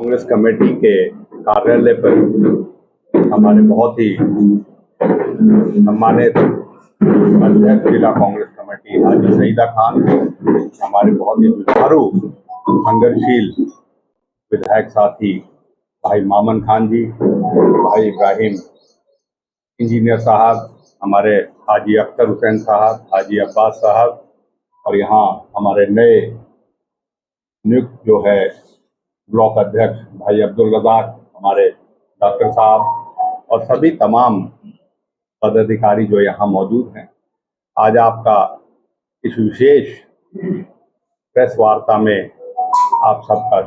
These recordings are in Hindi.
कांग्रेस कमेटी के कार्यालय पर हमारे बहुत ही सम्मानित अध्यक्ष जिला कांग्रेस कमेटी हाजी सईदा खान, हमारे बहुत ही जुझारू संघर्षशील विधायक साथी भाई मामन खान जी, भाई इब्राहिम इंजीनियर साहब, हमारे हाजी अख्तर हुसैन साहब, हाजी अब्बास साहब, और यहाँ हमारे नए नियुक्त जो है ब्लॉक अध्यक्ष भाई अब्दुल रज़ाक, हमारे डॉक्टर साहब और सभी तमाम पदाधिकारी जो यहाँ मौजूद हैं। आज आपका इस विशेष प्रेस वार्ता में आप सबका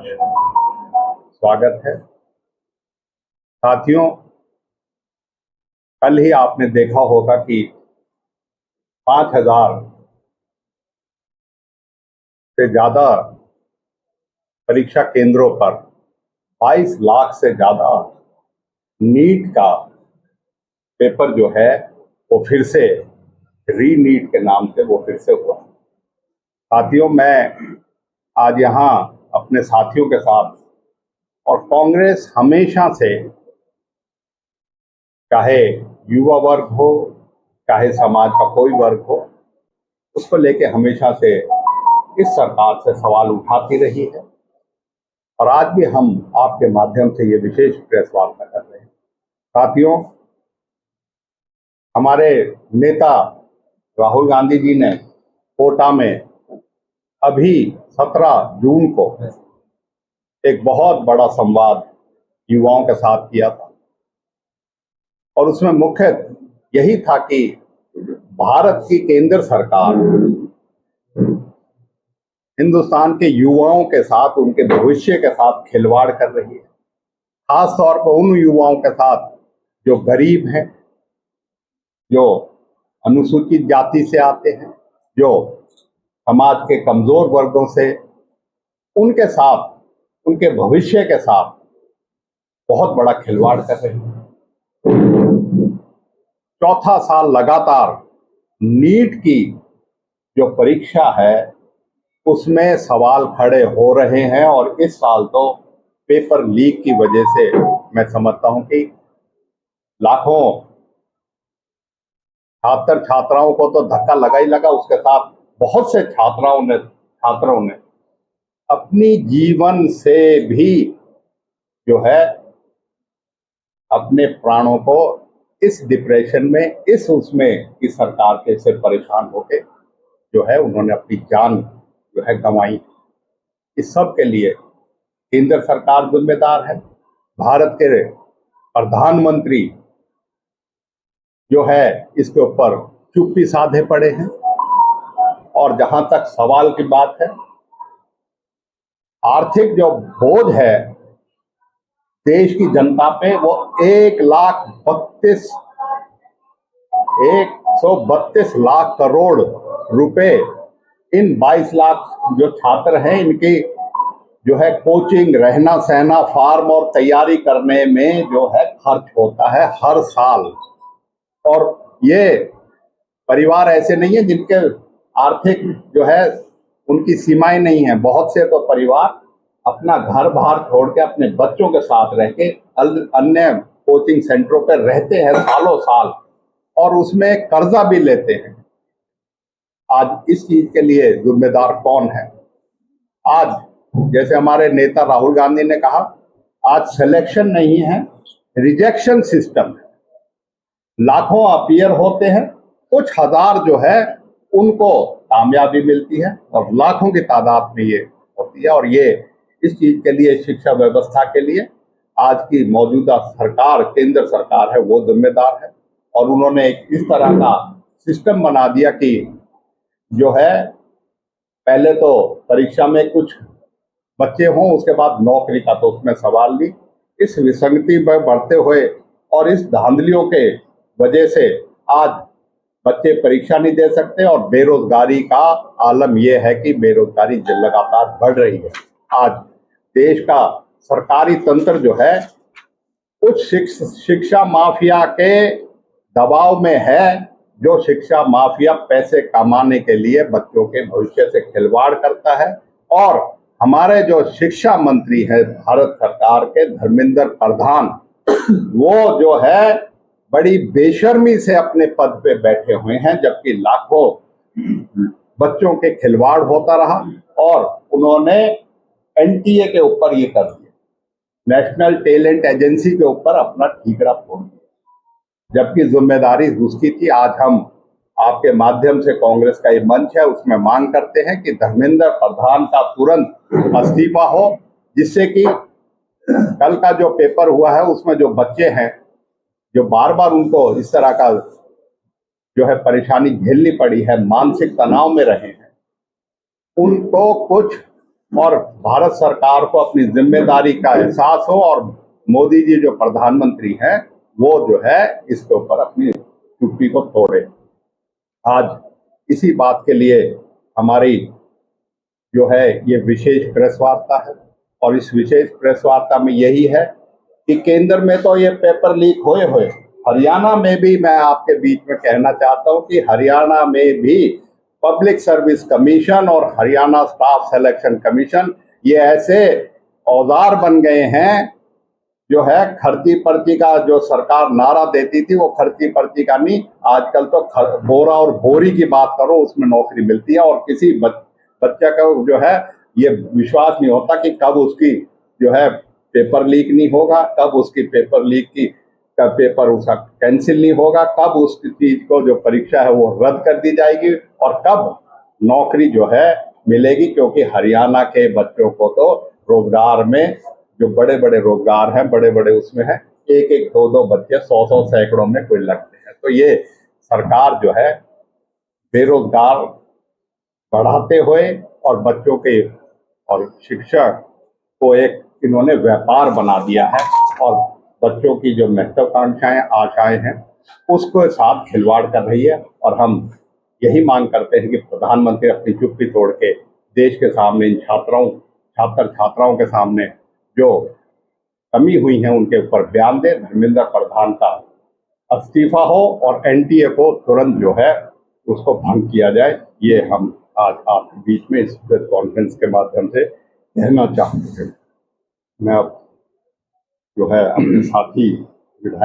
स्वागत है। साथियों, कल ही आपने देखा होगा कि 5,000 से ज़्यादा परीक्षा केंद्रों पर 22 लाख से ज़्यादा नीट का पेपर जो है वो फिर से री-नीट के नाम से वो फिर से हुआ। साथियों, मैं आज यहाँ अपने साथियों के साथ, और कांग्रेस हमेशा से, चाहे युवा वर्ग हो चाहे समाज का कोई वर्ग हो, उसको लेके हमेशा से इस सरकार से सवाल उठाती रही है, और आज भी हम आपके माध्यम से ये विशेष प्रेस वार्ता कर रहे हैं। साथियों, हमारे नेता राहुल गांधी जी ने कोटा में अभी 17 जून को एक बहुत बड़ा संवाद युवाओं के साथ किया था, और उसमें मुख्य यही था कि भारत की केंद्र सरकार हिंदुस्तान के युवाओं के साथ, उनके भविष्य के साथ खिलवाड़ कर रही है, खास तौर पर उन युवाओं के साथ जो गरीब हैं, जो अनुसूचित जाति से आते हैं, जो समाज के कमजोर वर्गों से, उनके साथ, उनके भविष्य के साथ बहुत बड़ा खिलवाड़ कर रही है। चौथा साल लगातार नीट की जो परीक्षा है उसमें सवाल खड़े हो रहे हैं, और इस साल तो पेपर लीक की वजह से मैं समझता हूं कि लाखों छात्र छात्राओं को तो धक्का लगा ही लगा, उसके साथ बहुत से छात्रों ने अपनी जीवन से भी जो है अपने प्राणों को इस डिप्रेशन में, इस सरकार के से परेशान होके जो है उन्होंने अपनी जान जो है गंवाई। इस सब के लिए केंद्र सरकार जिम्मेदार है। भारत के प्रधानमंत्री जो है इसके ऊपर चुप्पी साधे पड़े हैं, और जहां तक सवाल की बात है, आर्थिक जो बोझ है देश की जनता पे, वो 132 लाख करोड़ रुपए इन 22 लाख जो छात्र हैं इनकी जो है कोचिंग, रहना सहना, फार्म और तैयारी करने में जो है खर्च होता है हर साल। और ये परिवार ऐसे नहीं है जिनके आर्थिक जो है उनकी सीमाएं नहीं है। बहुत से तो परिवार अपना घर बाहर छोड़ के अपने बच्चों के साथ रह के अन्य कोचिंग सेंटरों पर रहते हैं सालों साल, और उसमें कर्जा भी लेते हैं। आज इस चीज के लिए जिम्मेदार कौन है? आज जैसे हमारे नेता राहुल गांधी ने कहा, आज सिलेक्शन नहीं है, रिजेक्शन सिस्टम है। लाखों अपीयर होते हैं, कुछ हजार जो है उनको कामयाबी मिलती है, और लाखों की तादाद में ये होती है। और ये इस चीज के लिए, शिक्षा व्यवस्था के लिए आज की मौजूदा सरकार, केंद्र सरकार है, वो जिम्मेदार है। और उन्होंने एक इस तरह का सिस्टम बना दिया कि जो है पहले तो परीक्षा में कुछ बच्चे हों, उसके बाद नौकरी का तो उसमें सवाल नहीं। इस विसंगति में बढ़ते हुए और इस धांधलियों के वजह से आज बच्चे परीक्षा नहीं दे सकते, और बेरोजगारी का आलम यह है कि बेरोजगारी लगातार बढ़ रही है। आज देश का सरकारी तंत्र जो है उस शिक्षा माफिया के दबाव में है, जो शिक्षा माफिया पैसे कमाने के लिए बच्चों के भविष्य से खिलवाड़ करता है, और हमारे जो शिक्षा मंत्री है भारत सरकार के धर्मेंद्र प्रधान, वो जो है बड़ी बेशर्मी से अपने पद पे बैठे हुए हैं, जबकि लाखों बच्चों के खिलवाड़ होता रहा और उन्होंने एनटीए के ऊपर ये कर दिया, नेशनल टैलेंट एजेंसी के ऊपर अपना ठीकरा फोड़ दिया, जबकि जिम्मेदारी उसकी थी। आज हम आपके माध्यम से कांग्रेस का ये मंच है, उसमें मांग करते हैं कि धर्मेंद्र प्रधान का तुरंत इस्तीफा हो, जिससे कि कल का जो पेपर हुआ है उसमें जो बच्चे हैं, जो बार बार उनको इस तरह का जो है परेशानी झेलनी पड़ी है, मानसिक तनाव में रहे हैं, उनको कुछ और भारत सरकार को अपनी जिम्मेदारी का एहसास हो और मोदी जी जो प्रधानमंत्री हैं वो जो है इसके ऊपर अपनी चुप्पी को तोड़े। आज इसी बात के लिए हमारी जो है ये विशेष प्रेस वार्ता है, और इस विशेष प्रेस वार्ता में यही है कि केंद्र में तो ये पेपर लीक हुए हरियाणा में भी, मैं आपके बीच में कहना चाहता हूं कि हरियाणा में भी पब्लिक सर्विस कमीशन और हरियाणा स्टाफ सिलेक्शन कमीशन ये ऐसे औजार बन गए हैं, जो है खर्ची पर्ची का जो सरकार नारा देती थी वो खर्ची पर्ची का नहीं, आजकल तो बोरा और बोरी की बात करो उसमें नौकरी मिलती है, और किसी बच्चा का जो है ये विश्वास नहीं होता कि कब उसकी जो है पेपर लीक नहीं होगा, कब उसकी पेपर लीक की का पेपर उसका कैंसिल नहीं होगा, कब उस चीज को जो परीक्षा है वो रद्द कर दी जाएगी और कब नौकरी जो है मिलेगी। क्योंकि हरियाणा के बच्चों को तो रोजगार में जो बड़े बड़े रोजगार हैं, बड़े बड़े उसमें है, एक एक दो दो बच्चे 100 सैकड़ों में कोई लगते हैं। तो ये सरकार जो है बेरोजगार बढ़ाते हुए और बच्चों के और शिक्षा को एक इन्होंने व्यापार बना दिया है, और बच्चों की जो महत्वाकांक्षाएं आशाएं हैं उसको साथ खिलवाड़ कर रही है। और हम यही मांग करते हैं कि प्रधानमंत्री अपनी चुप्पी तोड़ के देश के सामने इन छात्राओं के सामने जो कमी हुई है उनके ऊपर बयान दे, धर्मेंद्र प्रधान का इस्तीफा हो और एनटीए को तुरंत जो है उसको भंग किया जाए। ये हम आज आपके बीच में इस प्रेस कॉन्फ्रेंस के माध्यम से कहना चाहते हैं। मैं अब जो है अपने साथी